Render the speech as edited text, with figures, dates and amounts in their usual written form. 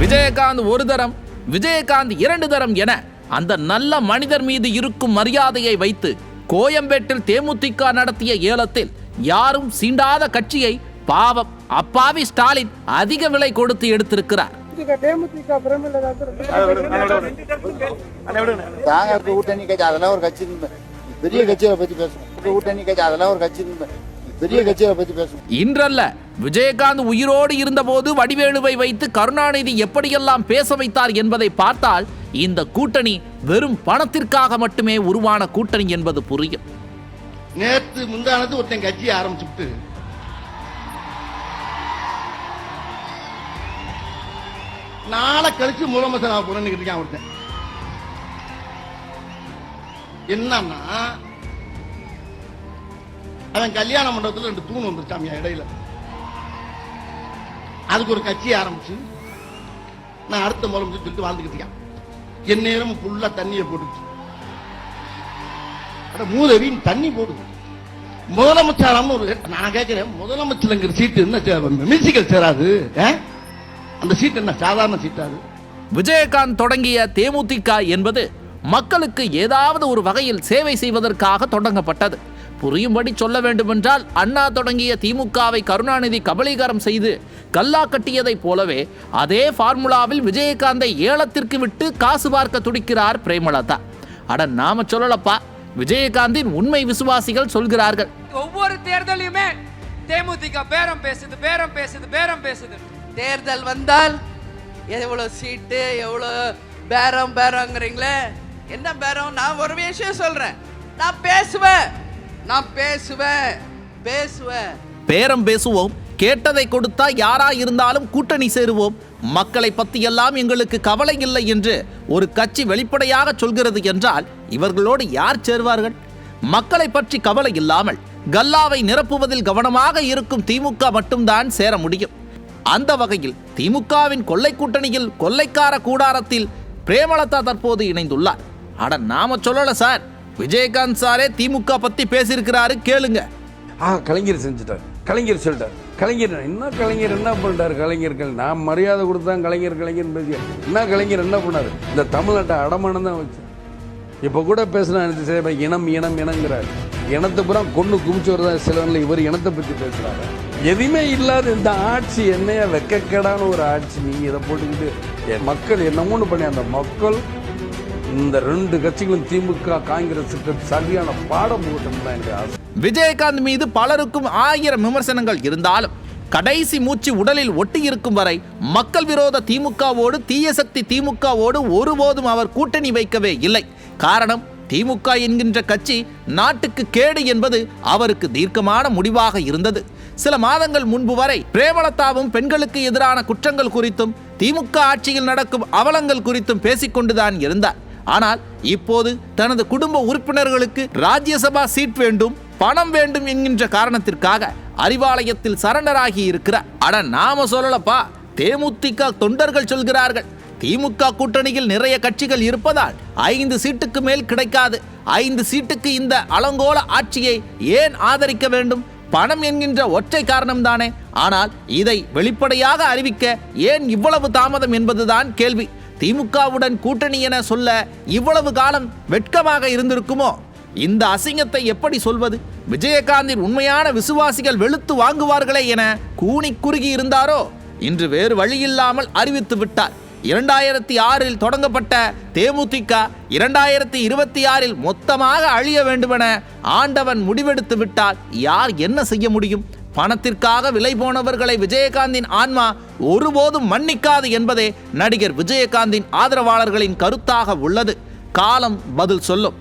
விஜயகாந்த் ஒரு தரம், விஜயகாந்த் 2 தரம் என அந்த நல்ல மனிதர் மீது இருக்கும் மரியாதையை வைத்து கோயம்பேட்டில் தேமுதிக நடத்திய ஏலத்தில் யாரும் சீண்டாத கட்சியை பாவம் அப்பாவி ஸ்டாலின் அதிக விலை கொடுத்து எடுத்திருக்கிறார். கூட்டணி கட்சி அதெல்லாம் ஒரு கட்சி, பெரிய கட்சியை பத்தி பேசும். கூட்டணி கட்சி அதெல்லாம் ஒரு கட்சி, பெரிய கட்சியை பத்தி பேசும். இன்றல்ல, விஜயகாந்த் உயிரோடு இருந்தபோது வடிவேலுவை வைத்து கருணாநிதி எப்படியெல்லாம் பேச வைத்தார் என்பதை பார்த்தால் இந்த கூட்டணி வெறும் பணத்திற்காக மட்டுமே உருவான கூட்டணி என்பது புரியும். நேற்று முந்தானது ஒருத்தன் கட்சியை ஆரம்பிச்சுட்டு நாளை கழிச்சு முதலமைச்சர் போறேன்னு இருக்கான் ஒருத்தன். என்னன்னா அவன் கல்யாண மண்டபத்தில் 2 தூண் வந்துருச்சாமியா இடையில. அதுக்கு ஒரு கட்சியை ஆரம்பிச்சு நான் அடுத்த முதலமைச்சர் சொல்லிட்டு வாழ்ந்துக்கிட்டு இருக்கேன். என் நேரம் ஃபுல்லா தண்ணியை போட்டுச்சு. மூதவின் தண்ணி போடுது. முதலமைச்சர் ஒரு நான் கேட்கிறேன், முதலமைச்சர் சீட்டு என்ன மியூசிக்கல் சேராது? அந்த சீட் என்ன சாதாரண சீட்டாது? விஜயகாந்த் தொடங்கிய தேமுதிக என்பது மக்களுக்கு ஏதாவது ஒரு வகையில் சேவை செய்வதற்காக தொடங்கப்பட்டது. புரியும்படி சொல்ல வேண்டுமென்றால், அண்ணா தொடங்கிய திமுகவை கருணாநிதி கபலீகரம் செய்து கல்லா கட்டியதை போலவே அதே பார்முலாவில் விஜயகாந்தை ஏலத்திற்கு விட்டு காசு பார்க்க துடிக்கிறார் பிரேமலதா. அட நாம சொல்லலப்பா, விஜயகாந்தின் உண்மை விசுவாசிகள் சொல்கிறார்கள். ஒவ்வொரு தேர்தலையுமே தேமுதிக பேரம் பேசுது, பேரம் பேசுது, பேரம் பேசுது. தேர்தல் வந்தால் எவ்வளவு சீட்டு, எவ்வளவு பேரம் பேரங்கிறீங்களே, என்ன பேரம்? நான் ஒரு விஷயம் சொல்றேன், நான் பேசுவேன், பேரம் பேசுவோம், கேட்டதை கொடுத்தா யாரா இருந்தாலும் கூட்டணி சேருவோம், மக்களை பத்தி எல்லாம் எங்களுக்கு கவலை இல்லை என்று ஒரு கட்சி வெளிப்படையாக சொல்கிறது என்றால் இவர்களோடு யார் சேருவார்கள்? மக்களை பற்றி கவலை இல்லாமல் கல்லாவை நிரப்புவதில் கவனமாக இருக்கும் திமுக மட்டும்தான் சேர முடியும். அந்த வகையில் திமுகவின் கொள்ளை கூட்டணியில் கொள்ளைக்கார கூடாரத்தில் பிரேமலதா தற்போது இணைந்துள்ளார். அட நாம சொல்லல சார், விஜயகாந்த் சாரே திமுக பத்தி பேசியிருக்கிறாரு, கேளுங்க. கலைஞர் செஞ்சுட்டார், கலைஞர் சொல்லிட்டார், கலைஞர் என்ன, கலைஞர் என்ன பண்ணிட்டார்? கலைஞர்கள் நான் மரியாதை கொடுத்தான் கலைஞர் பேசிய என்ன, கலைஞர் என்ன பண்ணார்? இந்த தமிழ்நாட்டை அடமானம் தான் வச்சு. இப்போ கூட பேசினா இனம் இனம் இனங்கிறார். இனத்தை பூரா கொண்டு குமிச்சவர் தான் சிலவரில். இவர் இனத்தை பற்றி பேசுகிறாரு. எதுவுமே இல்லாத இந்த ஆட்சி என்னையா வெக்கக்கேடான ஒரு ஆட்சி. நீங்கள் இதை போட்டுக்கிட்டு மக்கள் என்னமோன்னு பண்ணி அந்த மக்கள் இந்த 2 கட்சிகளும் திமுக காங்கிரசுக்கு சரியான பாடம் போட்டோம் தான் என்ற ஆசை. விஜயகாந்த் மீது பலருக்கும் 1000 விமர்சனங்கள் இருந்தாலும் கடைசி மூச்சு உடலில் ஒட்டி இருக்கும் வரை மக்கள் விரோத திமுகவோடு, தீய சக்தி திமுகவோடு ஒருபோதும் அவர் கூட்டணி வைக்கவே இல்லை. காரணம், திமுக என்கின்ற கட்சி நாட்டுக்கு கேடு என்பது அவருக்கு தீர்க்கமான முடிவாக இருந்தது. சில மாதங்கள் முன்பு வரை பிரேமலதாவும் பெண்களுக்கு எதிரான குற்றங்கள் குறித்தும் திமுக ஆட்சியில் நடக்கும் அவலங்கள் குறித்தும் பேசிக்கொண்டுதான் இருந்தார். ஆனால் இப்போது தனது குடும்ப உறுப்பினர்களுக்கு ராஜ்யசபா சீட் வேண்டும், பணம் வேண்டும் என்கின்ற காரணத்திற்காக அறிவாலயத்தில் சரண்டராகி இருக்கிறார். அட நாம சொல்லலப்பா, தேமுதிக தொண்டர்கள் சொல்கிறார்கள். திமுக கூட்டணியில் நிறைய கட்சிகள் இருப்பதால் 5 சீட்டுக்கு மேல் கிடைக்காது. 5 சீட்டுக்கு இந்த அலங்கோல ஆட்சியை ஏன் ஆதரிக்க வேண்டும்? பணம் என்கின்ற ஒற்றை காரணம்தானே. ஆனால் இதை வெளிப்படையாக அறிவிக்க ஏன் இவ்வளவு தாமதம் என்பதுதான் கேள்வி. திமுகவுடன் கூட்டணி என சொல்ல இவ்வளவு காலம் வெட்கமாக இருந்திருக்குமோ? இந்த அசிங்கத்தை எப்படி சொல்வது? விஜயகாந்தின் உண்மையான விசுவாசிகள் வெளுத்து வாங்குவார்களே என கூனி குறுகி இருந்தாரோ, இன்று வேறு வழியில்லாமல் அறிவித்து விட்டார். 2006இல் தொடங்கப்பட்ட தேமுதிக 2026இல் மொத்தமாக அழிய வேண்டுமென ஆண்டவன் முடிவெடுத்து விட்டால் யார் என்ன செய்ய முடியும்? பணத்திற்காக விலை போனவர்களை விஜயகாந்தின் ஆன்மா ஒருபோதும் மன்னிக்காது என்பதே நடிகர் விஜயகாந்தின் ஆதரவாளர்களின் கருத்தாக உள்ளது. காலம் பதில் சொல்லும்.